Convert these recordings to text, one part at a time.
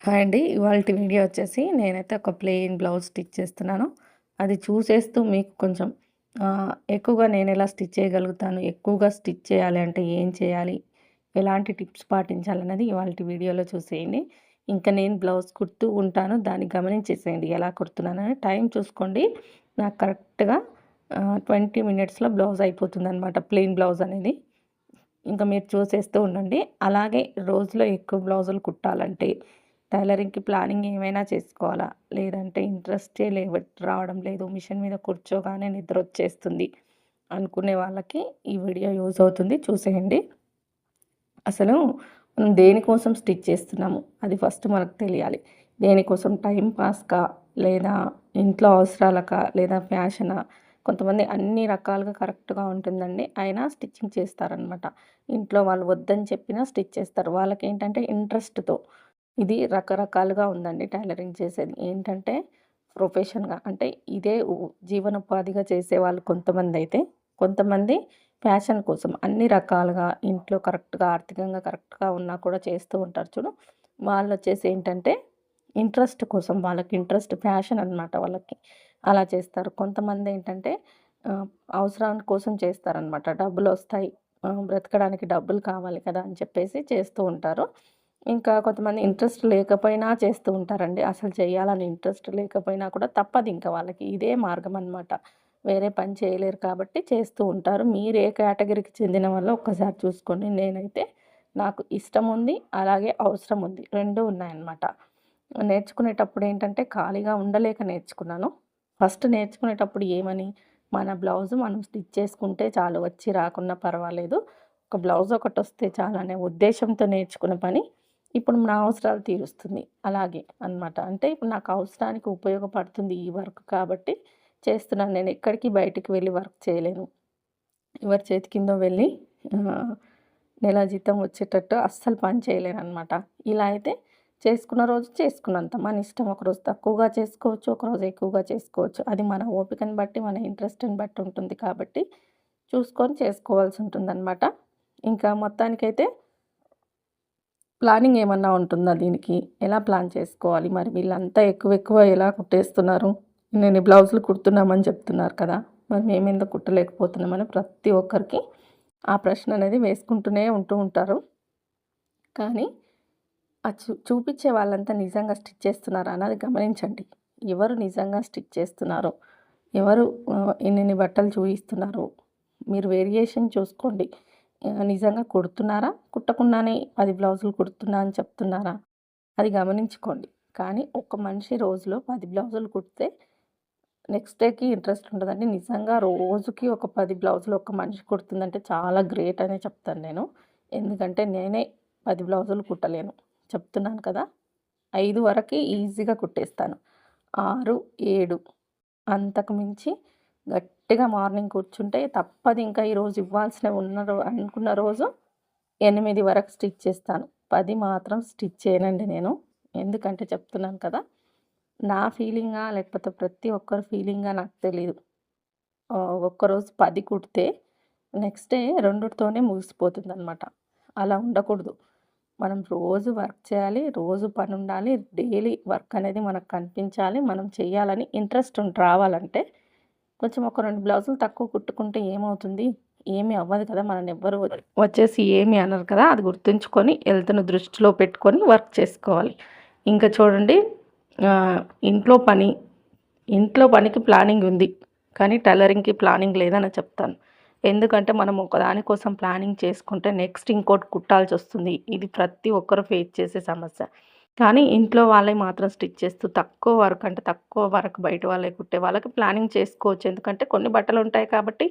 Hi అండి. ఇవాల్టి video వచ్చేసి నేనైతే ఒక ప్లెయిన్ బ్లౌజ్ స్టిచ్ చేస్తున్నాను. అది చూసేస్తూ మీకు కొంచెం ఎక్కువగా నేనెలా స్టిచ్ చేయగలుగుతాను, ఎక్కువగా స్టిచ్ చేయాలి అంటే ఏం చేయాలి, ఎలాంటి టిప్స్ పాటించాలన్నది ఇవాల్టి వీడియోలో చూసేయండి. ఇంకా నేను బ్లౌజ్ కుడుతూ ఉంటాను. దాన్ని గమనించేసేయండి ఎలా కుడుతున్నానని. టైం చూసుకోండి. నాకు కరెక్ట్‌గా 20 మినిట్స్‌లో బ్లౌజ్ అయిపోతుందనమాట. ప్లెయిన్ బ్లౌజ్ అనేది. ఇంకా మీరు చూసేస్తూ ఉండండి. అలాగే రోజులో ఎక్కువ బ్లౌజులు కుట్టాలంటే టైలరింగ్‌కి ప్లానింగ్ ఏమైనా చేసుకోవాలా? లేదంటే ఇంట్రెస్టే రావడం లేదు. మిషన్ మీద కూర్చోగానే నిద్రొచ్చేస్తుంది అనుకునే వాళ్ళకి ఈ వీడియో యూజ్ అవుతుంది. చూసేయండి. అసలు మనం దేనికోసం స్టిచ్ చేస్తున్నాము? అది ఫస్ట్ మనకు తెలియాలి. దేనికోసం టైమ్ పాస్‌కా? లేదా ఇంట్లో అవసరాలకా? లేదా ఫ్యాషనా? కొంతమంది అన్ని రకాలుగా కరెక్ట్‌గా ఉంటుందండి. అయినా స్టిచ్చింగ్ చేస్తారనమాట. ఇంట్లో వాళ్ళు వద్దని చెప్పినా స్టిచ్ చేస్తారు. వాళ్ళకేంటంటే ఇంట్రెస్ట్‌తో. ఇది రకరకాలుగా ఉందండి టైలరింగ్ చేసేది. ఏంటంటే ప్రొఫెషన్‌గా అంటే ఇదే జీవనోపాధిగా చేసేవాళ్ళు కొంతమందైతే, కొంతమంది ఫ్యాషన్ కోసం అన్ని రకాలుగా ఇంట్లో కరెక్ట్‌గా ఆర్థికంగా కరెక్ట్‌గా ఉన్నా కూడా చేస్తూ ఉంటారు చూడు. వాళ్ళొచ్చేసి ఏంటంటే ఇంట్రెస్ట్ కోసం వాళ్ళకి ఇంట్రెస్ట్ ఫ్యాషన్ అనమాట వాళ్ళకి. అలా చేస్తారు. కొంతమందేంటంటే ఆహ్, అవసరాల కోసం చేస్తారనమాట. డబ్బులొస్తాయి. బ్రతకడానికి డబ్బులు కావాలి కదా! అని చెప్పేసి చేస్తూ ఉంటారు. ఇంకా కొంతమంది ఇంట్రెస్ట్ లేకపోయినా చేస్తూ ఉంటారండి. అసలు చేయాలని ఇంట్రెస్ట్ లేకపోయినా కూడా తప్పదింక వాళ్ళకి. ఇదే మార్గం అనమాట. వేరే పని చేయలేరు కాబట్టి చేస్తూ ఉంటారు. మీరు ఏ కేటగిరీకి చెందిన వాళ్ళో ఒక్కసారి చూసుకోండి. నేనైతే నాకు ఇష్టం ఉంది, అలాగే అవసరం ఉంది. 2 ఉన్నాయన్నమాట. నేర్చుకునేటప్పుడు ఏంటంటే ఖాళీగా ఉండలేక నేర్చుకున్నాను. ఫస్ట్ నేర్చుకునేటప్పుడు ఏమని, మన బ్లౌజు మనం స్టిచ్ చేసుకుంటే చాలు వచ్చి రాకున్నా పర్వాలేదు. ఒక బ్లౌజ్ ఒకటొస్తే చాలనే ఉద్దేశంతో నేర్చుకున్న పని ఇప్పుడు నా అవసరాలు తీరుస్తుంది. అలాగే అనమాట. అంటే ఇప్పుడు నాకు అవసరానికి ఉపయోగపడుతుంది ఈ వర్క్ కాబట్టి చేస్తున్నాను. నేను ఎక్కడికి బయటికి వెళ్లి వర్క్ చేయలేను. ఎవరి చేతి కిందో వెళ్ళి ఆహ్, నెల జీతం వచ్చేటట్టు అస్సలు పని చేయలేననమాట. ఇలా అయితే చేసుకున్న రోజు చేసుకున్నంత. మన ఇష్టం. ఒకరోజు తక్కువగా చేసుకోవచ్చు, ఒకరోజు ఎక్కువగా చేసుకోవచ్చు. అది మన ఓపికను బట్టి, మన ఇంట్రెస్ట్‌ని బట్టి ఉంటుంది కాబట్టి చూసుకొని చేసుకోవాల్సి ఉంటుందనమాట. ఇంకా మొత్తానికైతే ప్లానింగ్ ఏమన్నా ఉంటుందా దీనికి? ఎలా ప్లాన్ చేసుకోవాలి? మరి వీళ్ళంతా ఎక్కువ ఎక్కువ ఎలా కుట్టేస్తున్నారు? ఇన్నిన్ని బ్లౌజులు కుడుతున్నామని చెప్తున్నారు కదా! మరి మేమెందుకు కుట్టలేకపోతున్నామని ప్రతి ఒక్కరికి ఆ ప్రశ్న అనేది వేసుకుంటూనే ఉంటారు. కానీ ఆ చూపిచ్చే వాళ్ళంతా నిజంగా స్టిచ్ చేస్తున్నారా అన్నది గమనించండి. ఎవరు నిజంగా స్టిచ్ చేస్తున్నారో, ఎవరు ఇన్నిన్ని బట్టలు చూయిస్తున్నారో, మీరు వేరియేషన్ చూసుకోండి. నిజంగా కుడుతున్నారా? కుట్టకుండానే 10 బ్లౌజులు కుడుతున్నా అని చెప్తున్నారా? అది గమనించుకోండి. కానీ ఒక మనిషి రోజులో 10 బ్లౌజులు కుడితే నెక్స్ట్ డేకి ఇంట్రెస్ట్ ఉండదండి. నిజంగా రోజుకి ఒక 10 బ్లౌజులు ఒక మనిషి కుడుతుందంటే చాలా గ్రేట్ అనే చెప్తాను నేను. ఎందుకంటే నేనే 10 బ్లౌజులు కుట్టలేను. చెప్తున్నాను కదా! 5 వరకి ఈజీగా కుట్టేస్తాను. 6, 7 అంతకు మించి గట్టిగా మార్నింగ్ కూర్చుంటే తప్పదింకా ఈరోజు ఇవ్వాల్సినవి అనుకున్న రోజు 8 వరకు స్టిచ్ చేస్తాను. 10 మాత్రం స్టిచ్ చేయనండి నేను. ఎందుకంటే చెప్తున్నాను కదా! నా ఫీలింగా లేకపోతే ప్రతి ఒక్కరి ఫీలింగా నాకు తెలీదు. ఒక్కరోజు 10 కుడితే నెక్స్ట్ డే 2తోనే ముగిసిపోతుందనమాట. అలా ఉండకూడదు. మనం రోజు వర్క్ చేయాలి. రోజు పనుండాలి. డైలీ వర్క్ అనేది మనకు కనిపించాలి. మనం చేయాలని ఇంట్రెస్ట్ రావాలంటే కొంచెం ఒక 2 బ్లౌజులు తక్కువ కుట్టుకుంటే ఏమవుతుంది? ఏమి అవ్వదు కదా! మననెవ్వరు వచ్చేసి ఏమి అనరు కదా! అది గుర్తుంచుకొని హెల్త్‌ని దృష్టిలో పెట్టుకొని వర్క్ చేసుకోవాలి. ఇంకా చూడండి ఆహ్, ఇంట్లో పని ఇంట్లో పనికి ప్లానింగ్ ఉంది. కానీ టైలరింగ్‌కి ప్లానింగ్ లేదని చెప్తాను. ఎందుకంటే మనం ఒకదాని కోసం ప్లానింగ్ చేసుకుంటే నెక్స్ట్ ఇంకోటి కుట్టాల్సొస్తుంది. ఇది ప్రతి ఒక్కరు ఫేస్ చేసే సమస్య. కానీ ఇంట్లో వాళ్ళయి మాత్రం స్టిచ్ చేస్తూ తక్కువ వర్క్ అంటే తక్కువ వర్క్ బయట వాళ్ళయి కుట్టే వాళ్ళకి ప్లానింగ్ చేసుకోవచ్చు. ఎందుకంటే కొన్ని బట్టలుంటాయి కాబట్టి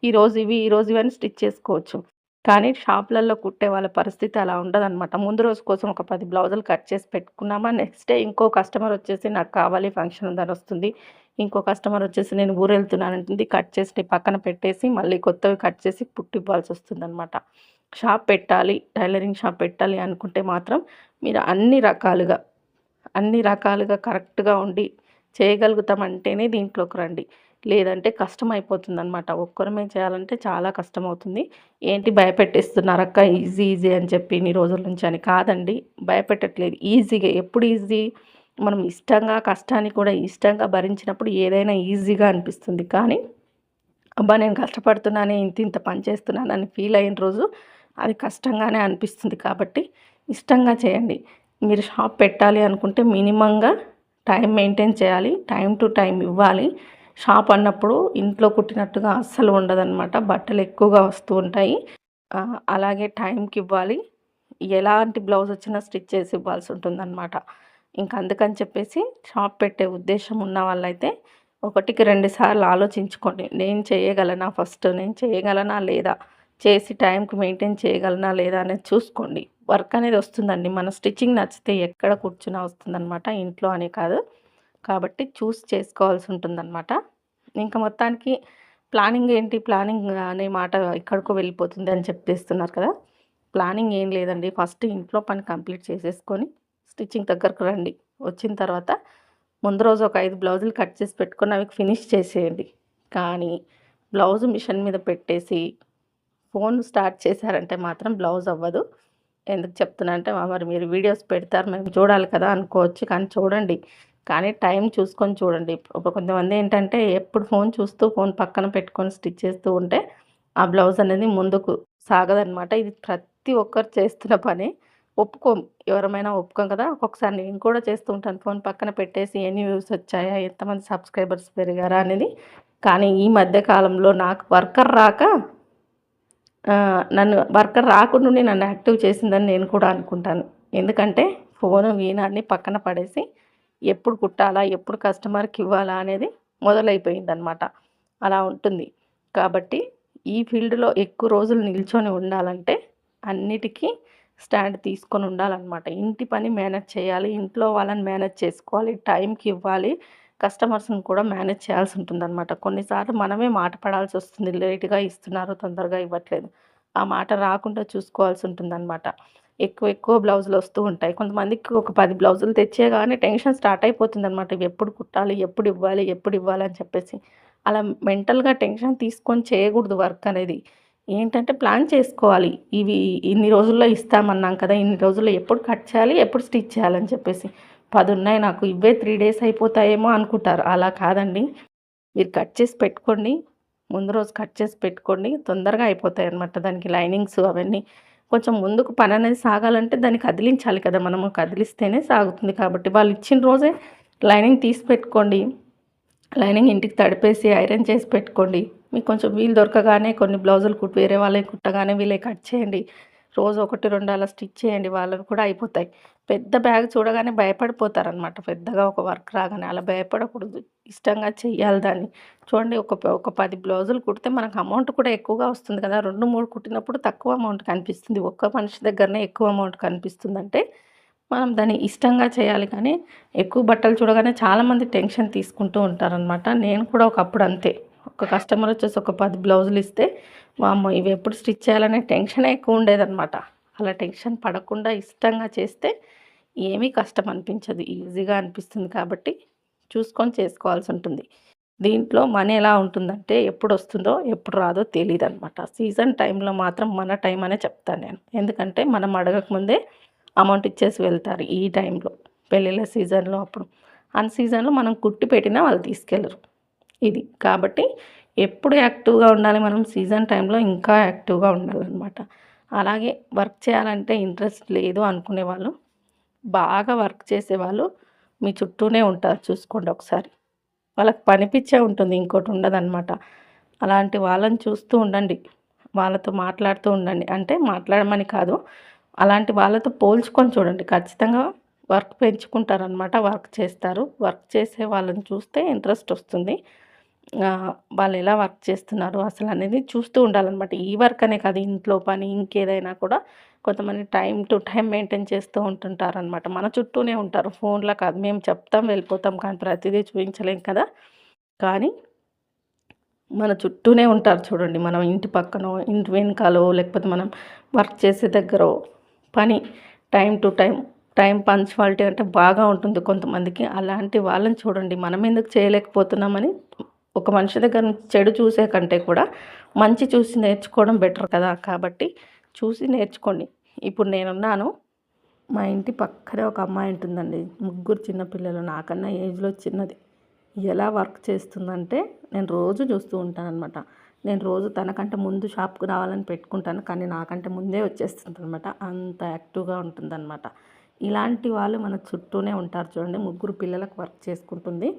ఈరోజు ఇవి, ఈరోజు ఇవి అని స్టిచ్ చేసుకోవచ్చు. కానీ షాపులలో కుట్టే వాళ్ళ పరిస్థితి అలా ఉండదనమాట. ముందు రోజు కోసం ఒక 10 బ్లౌజులు కట్ చేసి పెట్టుకున్నామా నెక్స్ట్ డే ఇంకో కస్టమర్ వచ్చేసి నాకు కావాలి ఫంక్షన్ ఉందని వస్తుంది. ఇంకో కస్టమర్ వచ్చేసి నేను ఊరెళ్తున్నానంటుంది. కట్ చేసి పక్కన పెట్టేసి మళ్ళీ కొత్తవి కట్ చేసి కుట్టివ్వాల్సొస్తుందనమాట. షాప్ పెట్టాలి, టైలరింగ్ షాప్ పెట్టాలి అనుకుంటే మాత్రం మీరు అన్ని రకాలుగా కరెక్ట్‌గా ఉండి చేయగలుగుతామంటేనే దీంట్లోకి రండి. లేదంటే కష్టమైపోతుందనమాట. ఒక్కరమే చేయాలంటే చాలా కష్టమవుతుంది. ఏంటి భయపెట్టిస్తున్నారక్క ఈజీ ఈజీ అని చెప్పి ఇన్ని రోజుల నుంచి అని. కాదండి, భయపెట్టట్లేదు. ఈజీగా ఎప్పుడు ఈజీ? మనం ఇష్టంగా కష్టాన్ని కూడా ఇష్టంగా భరించినప్పుడు ఏదైనా ఈజీగా అనిపిస్తుంది. కానీ అబ్బా! నేను కష్టపడుతున్నానే, ఇంత పని చేస్తున్నానని ఫీల్ అయిన రోజు అది కష్టంగానే అనిపిస్తుంది. కాబట్టి ఇష్టంగా చేయండి. మీరు షాప్ పెట్టాలి అనుకుంటే మినిమంగా టైం మెయింటైన్ చేయాలి. టైం టు టైం ఇవ్వాలి. షాప్ అన్నప్పుడు ఇంట్లో కుట్టినట్టుగా అస్సలు ఉండదనమాట. బట్టలు ఎక్కువగా వస్తూ ఉంటాయి. అలాగే టైంకి ఇవ్వాలి. ఎలాంటి బ్లౌజ్ వచ్చినా స్టిచ్ చేసి ఇవ్వాల్సి ఉంటుందన్నమాట. ఇంక అందుకని చెప్పేసి షాప్ పెట్టే ఉద్దేశం ఉన్న వాళ్ళైతే ఒకటికి 2 సార్లు ఆలోచించుకోండి. నేను చేయగలనా ఫస్ట్? నేను చేయగలనా లేదా? చేసి టైంకి మెయింటైన్ చేయగలనా లేదా అనేది చూసుకోండి. వర్క్ అనేది వస్తుందండి. మన స్టిచ్చింగ్ నచ్చితే ఎక్కడ కూర్చున్నా వస్తుందనమాట. ఇంట్లో అనే కాదు. కాబట్టి చూసి చేసుకోవాల్సి ఉంటుందనమాట. ఇంకా మొత్తానికి ప్లానింగ్ ఏంటి? ప్లానింగ్ అనే మాట ఎక్కడికో వెళ్ళిపోతుంది అని చెప్పేస్తున్నారు కదా! ప్లానింగ్ ఏం లేదండి. ఫస్ట్ ఇంట్లో పని కంప్లీట్ చేసేసుకొని స్టిచ్చింగ్ దగ్గరకు రండి. వచ్చిన తర్వాత ముందు రోజు ఒక 5 బ్లౌజులు కట్ చేసి పెట్టుకొని అవి ఫినిష్ చేసేయండి. కానీ బ్లౌజ్ మిషన్ మీద పెట్టేసి ఫోన్ స్టార్ట్ చేశారంటే మాత్రం బ్లౌజ్ అవ్వదు. ఎందుకు చెప్తున్నా అంటే మరి మీరు వీడియోస్ పెడతారు మేము చూడాలి కదా అనుకోవచ్చు. కానీ చూడండి. కానీ టైం చూసుకొని చూడండి. కొంతమంది ఏంటంటే ఎప్పుడు ఫోన్ చూస్తూ ఫోన్ పక్కన పెట్టుకొని స్టిచ్ చేస్తూ ఉంటే ఆ బ్లౌజ్ అనేది ముందుకు సాగదనమాట. ఇది ప్రతి ఒక్కరు చేస్తున్న పనే. ఒప్పుకోం. ఎవరమైనా ఒప్పుకోం కదా! ఒక్కొక్కసారి నేను కూడా చేస్తూ ఉంటాను. ఫోన్ పక్కన పెట్టేసి ఎన్ని వ్యూస్ వచ్చాయా? ఎంతమంది సబ్స్క్రైబర్స్ పెరిగారా? అనేది. కానీ ఈ మధ్య కాలంలో నాకు వర్కర్ రాక నన్ను వర్కర్ రాకుండానే నన్ను యాక్టివ్ చేసిందని నేను కూడా అనుకుంటాను. ఎందుకంటే ఫోను గీను అన్నీ పక్కన పడేసి ఎప్పుడు కుట్టాలా? ఎప్పుడు కస్టమర్‌కి ఇవ్వాలా? అనేది మొదలైపోయిందనమాట. అలా ఉంటుంది. కాబట్టి ఈ ఫీల్డ్‌లో ఎక్కువ రోజులు నిల్చొని ఉండాలంటే అన్నిటికీ స్టాండ్ తీసుకొని ఉండాలనమాట. ఇంటి పని మేనేజ్ చేయాలి. ఇంట్లో వాళ్ళని మేనేజ్ చేసుకోవాలి. టైంకి ఇవ్వాలి. కస్టమర్స్‌ని కూడా మేనేజ్ చేయాల్సి ఉంటుందనమాట. కొన్నిసార్లు మనమే మాట పడాల్సొస్తుంది. లేట్‌గా ఇస్తున్నారు, తొందరగా ఇవ్వట్లేదు. ఆ మాట రాకుండా చూసుకోవాల్సి ఉంటుందనమాట. ఎక్కువ బ్లౌజులు వస్తూ ఉంటాయి. కొంతమందికి ఒక 10 బ్లౌజులు తెచ్చేయగానే టెన్షన్ స్టార్ట్ అయిపోతుందనమాట. ఇవి ఎప్పుడు కుట్టాలి? ఎప్పుడు ఇవ్వాలి? ఎప్పుడు ఇవ్వాలి? అని చెప్పేసి. అలా మెంటల్‌గా టెన్షన్ తీసుకొని చేయకూడదు వర్క్ అనేది. ఏంటంటే ప్లాన్ చేసుకోవాలి. ఇవి ఇన్ని రోజుల్లో ఇస్తామన్నాం కదా! ఇన్ని రోజుల్లో ఎప్పుడు కట్ చేయాలి? ఎప్పుడు స్టిచ్ చేయాలని చెప్పేసి. 10 ఉన్నాయి నాకు. ఇవే 3 డేస్ అయిపోతాయేమో అనుకుంటారు. అలా కాదండి. మీరు కట్ చేసి పెట్టుకోండి. ముందు రోజు కట్ చేసి పెట్టుకోండి. తొందరగా అయిపోతాయన్నమాట. దానికి లైనింగ్స్ అవన్నీ కొంచెం ముందుకు పననేది సాగాలంటే దాన్ని కదిలించాలి కదా! మనము కదిలిస్తేనే సాగుతుంది కాబట్టి వాళ్ళు ఇచ్చిన రోజే లైనింగ్ తీసి పెట్టుకోండి. లైనింగ్ ఇంటికి తడిపేసి ఐరన్ చేసి పెట్టుకోండి. మీకు కొంచెం వీలు దొరకగానే కొన్ని బ్లౌజులు వేరే వాళ్ళవి కుట్టగానే వీళ్ళవి కట్ చేయండి. రోజు 1, 2 అలా స్టిచ్ చేయండి. వాళ్ళవి కూడా అయిపోతాయి. పెద్ద బ్యాగ్ చూడగానే భయపడిపోతారనమాట. పెద్దగా ఒక వర్క్ రాగానే. అలా భయపడకూడదు. ఇష్టంగా చెయ్యాలి దాన్ని. చూడండి ఒక 10 బ్లౌజులు కుడితే మనకు అమౌంట్ కూడా ఎక్కువగా వస్తుంది కదా! 2, 3 కుట్టినప్పుడు తక్కువ అమౌంట్ కనిపిస్తుంది. ఒక్క మనిషి దగ్గరనే ఎక్కువ అమౌంట్ కనిపిస్తుందంటే మనం దాన్ని ఇష్టంగా చేయాలి. కానీ ఎక్కువ బట్టలు చూడగానే చాలామంది టెన్షన్ తీసుకుంటూ ఉంటారనమాట. నేను కూడా ఒకప్పుడు అంతే. ఒక కస్టమర్ వచ్చేసి ఒక 10 బ్లౌజులు ఇస్తే వామ్మో! ఇవి ఎప్పుడు స్టిచ్ చేయాలనే టెన్షనే ఎక్కువ ఉండేదనమాట. అలా టెన్షన్ పడకుండా ఇష్టంగా చేస్తే ఏమీ కష్టం అనిపించదు. ఈజీగా అనిపిస్తుంది కాబట్టి చూసుకొని చేసుకోవాల్సి ఉంటుంది. దీంట్లో మనీ ఎలా ఉంటుందంటే ఎప్పుడొస్తుందో, ఎప్పుడు రాదో తెలీదనమాట. సీజన్ టైంలో మాత్రం మన టైం అనే చెప్తాను నేను. ఎందుకంటే మనం అడగకముందే అమౌంట్ ఇచ్చేసి వెళ్తారు ఈ టైంలో. పెళ్ళిళ్ళ సీజన్‌లో అప్పుడు. అన్ సీజన్‌లో మనం కుట్టి పెట్టినా వాళ్ళు తీసుకెళ్లరు. ఇది. కాబట్టి ఎప్పుడు యాక్టివ్‌గా ఉండాలి మనం సీజన్ టైంలో ఇంకా యాక్టివ్‌గా ఉండాలనమాట. అలాగే వర్క్ చేయాలంటే ఇంట్రెస్ట్ లేదు అనుకునేవాళ్ళు, బాగా వర్క్ చేసేవాళ్ళు మీ చుట్టూనే ఉంటారు చూసుకోండి ఒకసారి. వాళ్ళకి పనిపిచ్చే ఉంటుంది. ఇంకోటి ఉండదనమాట. అలాంటి వాళ్ళని చూస్తూ ఉండండి. వాళ్ళతో మాట్లాడుతూ ఉండండి. అంటే మాట్లాడమని కాదు. అలాంటి వాళ్ళతో పోల్చుకొని చూడండి. ఖచ్చితంగా వర్క్ పెంచుకుంటారనమాట. వర్క్ చేస్తారు. వర్క్ చేసే వాళ్ళని చూస్తే ఇంట్రెస్ట్ వస్తుంది. వాళ్ళు ఎలా వర్క్ చేస్తున్నారు అసలనేది చూస్తూ ఉండాలనమాట. ఈ వర్క్ అనే కాదు ఇంట్లో పని ఇంకేదైనా కూడా కొంతమంది టైమ్ టు టైమ్ మెయింటైన్ చేస్తూ ఉంటుంటారనమాట. మన చుట్టూనే ఉంటారు. ఫోన్‌లో కాదు. మేము చెప్తాం వెళ్ళిపోతాం కానీ ప్రతిదీ చూయించలేం కదా! కానీ మన చుట్టూనే ఉంటారు చూడండి. మనం ఇంటి పక్కనో, ఇంటి వెనకాలో లేకపోతే మనం వర్క్ చేసే దగ్గరో పని time to time, time punctuality అంటే బాగా ఉంటుంది కొంతమందికి. అలాంటి వాళ్ళని చూడండి. మనం ఎందుకు చేయలేకపోతున్నామని ఒక మనిషి దగ్గర నుంచి చెడు చూసే కంటే కూడా మంచి చూసి నేర్చుకోవడం బెటర్ కదా. కాబట్టి చూసి నేర్చుకోండి. ఇప్పుడు నేనున్నాను, మా ఇంటి పక్కనే ఒక అమ్మాయి ఉంటుందండి. ముగ్గురు చిన్నపిల్లలు, నాకన్నా ఏజ్లో చిన్నది. ఎలా వర్క్ చేస్తుందంటే నేను రోజు చూస్తూ ఉంటానన్నమాట. నేను రోజు తనకంటే ముందు షాప్కి రావాలని పెట్టుకుంటాను, కానీ నాకంటే ముందే వచ్చేస్తుంది అనమాట. అంత యాక్టివ్గా ఉంటుందన్నమాట. ఇలాంటి వాళ్ళు మన చుట్టూనే ఉంటారు చూడండి. ముగ్గురు పిల్లలకు వర్క్ చేసుకుంటుంది,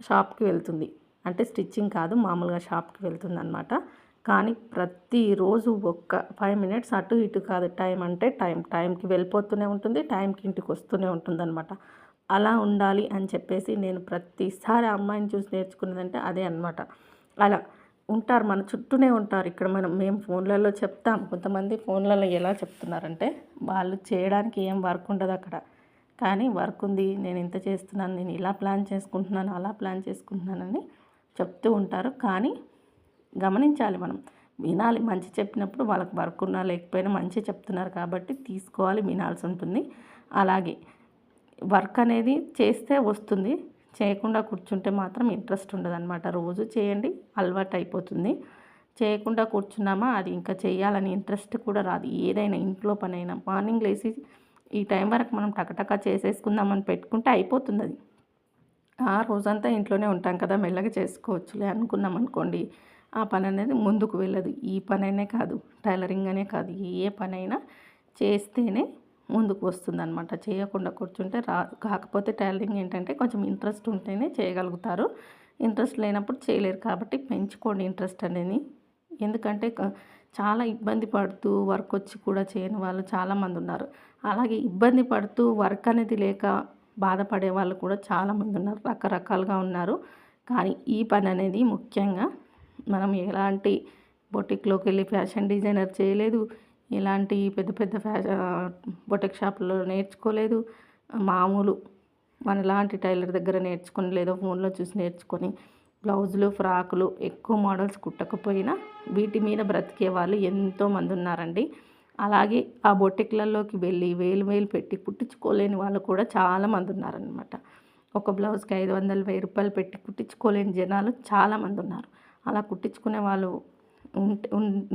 షాప్కి వెళ్తుంది. అంటే స్టిచ్చింగ్ కాదు, మామూలుగా షాప్కి వెళ్తుంది అనమాట. కానీ ప్రతిరోజు ఒక్క 5 మినిట్స్ అటు ఇటు కాదు, టైం అంటే టైంకి వెళ్ళిపోతూనే ఉంటుంది, టైంకి ఇంటికి వస్తూనే ఉంటుందన్నమాట. అలా ఉండాలి అని చెప్పేసి నేను ప్రతిసారి ఆ అమ్మాయిని చూసి నేర్చుకున్నదంటే అదే అనమాట. అలా ఉంటారు, మన చుట్టూనే ఉంటారు. ఇక్కడ మేము ఫోన్లలో చెప్తాం, కొంతమంది ఫోన్లలో ఎలా చెప్తున్నారంటే వాళ్ళు చేయడానికి ఏం వర్క్ ఉండదు అక్కడ, కానీ వర్క్ ఉంది, నేను ఇంత చేస్తున్నాను, నేను ఇలా ప్లాన్ చేసుకుంటున్నాను, అలా ప్లాన్ చేసుకుంటున్నానని చెప్తూ ఉంటారు. కానీ గమనించాలి, మనం వినాలి. మంచి చెప్పినప్పుడు వాళ్ళకి వర్క్ ఉన్నా లేకపోయినా మంచి చెప్తున్నారు కాబట్టి తీసుకోవాలి, వినాల్సి ఉంటుంది. అలాగే వర్క్ అనేది చేస్తే వస్తుంది, చేయకుండా కూర్చుంటే మాత్రం ఇంట్రెస్ట్ ఉండదన్నమాట. రోజు చేయండి, అలవాటు అయిపోతుంది. చేయకుండా కూర్చున్నామా అది ఇంకా చేయాలని ఇంట్రెస్ట్ కూడా రాదు. ఏదైనా ఇంట్లో పనైనా మార్నింగ్ లేచి ఈ టైం వరకు మనం టకటకా చేసేసుకుందామని పెట్టుకుంటే అయిపోతుంది అది. ఆ రోజంతా ఇంట్లోనే ఉంటాం కదా, మెల్లగా చేసుకోవచ్చులే అనుకున్నాం అనుకోండి, ఆ పని అనేది ముందుకు వెళ్ళదు. ఈ పనైనా కాదు, టైలరింగ్ అనే కాదు, ఏ పనైనా చేస్తేనే ముందుకు వస్తుందన్నమాట. చేయకుండా కూర్చుంటే రాదు. కాకపోతే టైలరింగ్ ఏంటంటే కొంచెం ఇంట్రెస్ట్ ఉంటేనే చేయగలుగుతారు, ఇంట్రెస్ట్ లేనప్పుడు చేయలేరు. కాబట్టి పెంచుకోండి ఇంట్రెస్ట్ అనేది. ఎందుకంటే చాలా ఇబ్బంది పడుతూ వర్క్ వచ్చి కూడా చేయని వాళ్ళు చాలామంది ఉన్నారు. అలాగే ఇబ్బంది పడుతూ వర్క్ అనేది లేక బాధపడే వాళ్ళు కూడా చాలామంది ఉన్నారు, రకరకాలుగా ఉన్నారు. కానీ ఈ పని అనేది ముఖ్యంగా మనం ఎలాంటి బొటిక్లోకి వెళ్ళి ఫ్యాషన్ డిజైనర్ చేయలేదు, ఎలాంటి పెద్ద పెద్ద బొటిక్ షాపుల్లో నేర్చుకోలేదు. మామూలు మనలాంటి టైలర్ దగ్గర నేర్చుకొని లేదో ఫోన్లో చూసి నేర్చుకొని బ్లౌజులు, ఫ్రాకులు ఎక్కువ మోడల్స్ కుట్టకపోయినా వీటి మీద బ్రతికే వాళ్ళు ఎంతోమంది ఉన్నారండి. అలాగే ఆ బొటిక్లలోకి వెళ్ళి వేలు పెట్టి కుట్టించుకోలేని వాళ్ళు కూడా చాలామంది ఉన్నారనమాట. ఒక బ్లౌజ్కి 500, 1000 రూపాయలు పెట్టి కుట్టించుకోలేని జనాలు చాలామంది ఉన్నారు. అలా కుట్టించుకునే వాళ్ళు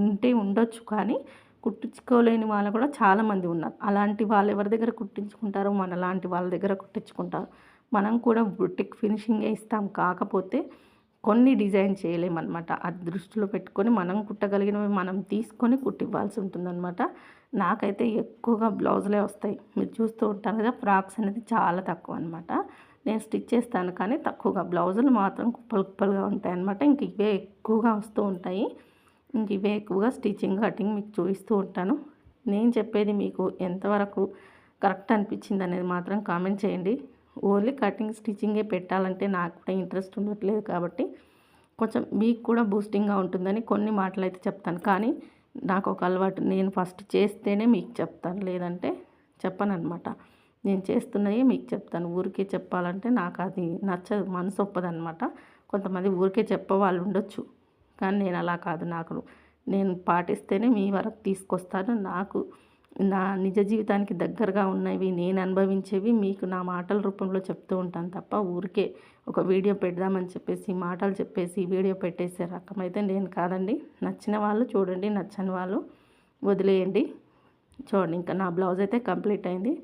ఉంటే ఉండొచ్చు, కానీ కుట్టించుకోలేని వాళ్ళు కూడా చాలామంది ఉన్నారు. అలాంటి వాళ్ళు ఎవరి దగ్గర కుట్టించుకుంటారో మనలాంటి వాళ్ళ దగ్గర కుట్టించుకుంటారు. మనం కూడా బొటిక్ ఫినిషింగే ఇస్తాం, కాకపోతే కొన్ని డిజైన్ చేయలేమన్నమాట. అది దృష్టిలో పెట్టుకొని మనం కుట్టగలిగినవి మనం తీసుకొని కుట్టివ్వాల్సి ఉంటుందన్నమాట. నాకైతే ఎక్కువగా బ్లౌజులే వస్తాయి. మీరు చూస్తూ ఉంటాను కదా, ఫ్రాక్స్ అనేది చాలా తక్కువ అనమాట. నేను స్టిచ్ చేస్తాను కానీ తక్కువగా, బ్లౌజులు మాత్రం కుప్పలు కుప్పలుగా ఉంటాయన్నమాట. ఇంక ఇవే ఎక్కువగా వస్తూ ఉంటాయి. ఇంక ఇవే ఎక్కువగా స్టిచ్చింగ్, కటింగ్ మీకు చూపిస్తూ ఉంటాను. నేను చెప్పేది మీకు ఎంతవరకు కరెక్ట్ అనిపించింది అనేది మాత్రం కామెంట్ చేయండి. ఓన్లీ కటింగ్ స్టిచ్చింగే పెట్టాలంటే నాకు కూడా ఇంట్రెస్ట్ ఉండట్లేదు, కాబట్టి కొంచెం మీకు కూడా బూస్టింగ్గా ఉంటుందని కొన్ని మాటలు అయితే చెప్తాను. కానీ నాకు ఒక అలవాటు, నేను ఫస్ట్ చేస్తేనే మీకు చెప్తాను, లేదంటే చెప్పనన్నమాట. నేను చేస్తున్నవి మీకు చెప్తాను. ఊరికే చెప్పాలంటే నాకు అది నచ్చదు, మనసు ఒప్పదనమాట. కొంతమంది ఊరికే చెప్పేవాళ్ళు ఉండొచ్చు, కానీ నేను అలా కాదు. నేను పాటిస్తేనే మీ వరకు తీసుకొస్తాను. నాకు నా నిజ జీవితానికి దగ్గరగా ఉన్నవి, నేను అనుభవించేవి మీకు నా మాటల రూపంలో చెప్తూ ఉంటాను తప్ప ఊరికే ఒక వీడియో పెడదామని చెప్పేసి మాటలు చెప్పేసి వీడియో పెట్టేసే రకమైతే నేను కాదండి. నచ్చిన వాళ్ళు చూడండి, నచ్చని వాళ్ళు వదిలేయండి. చూడండి, ఇంకా నా బ్లౌజ్ అయితే కంప్లీట్ అయింది.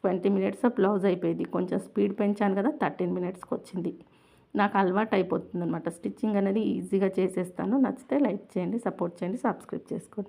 20 మినిట్స్ బ్లౌజ్ అయిపోయింది. కొంచెం స్పీడ్ పెంచాను కదా, 13 మినిట్స్కి వచ్చింది. నాకు అలవాటు అయిపోతుంది అనమాట. స్టిచ్చింగ్ అనేది ఈజీగా చేసేస్తాను. నచ్చితే లైక్ చేయండి, సపోర్ట్ చేయండి, సబ్స్క్రైబ్ చేసుకోండి.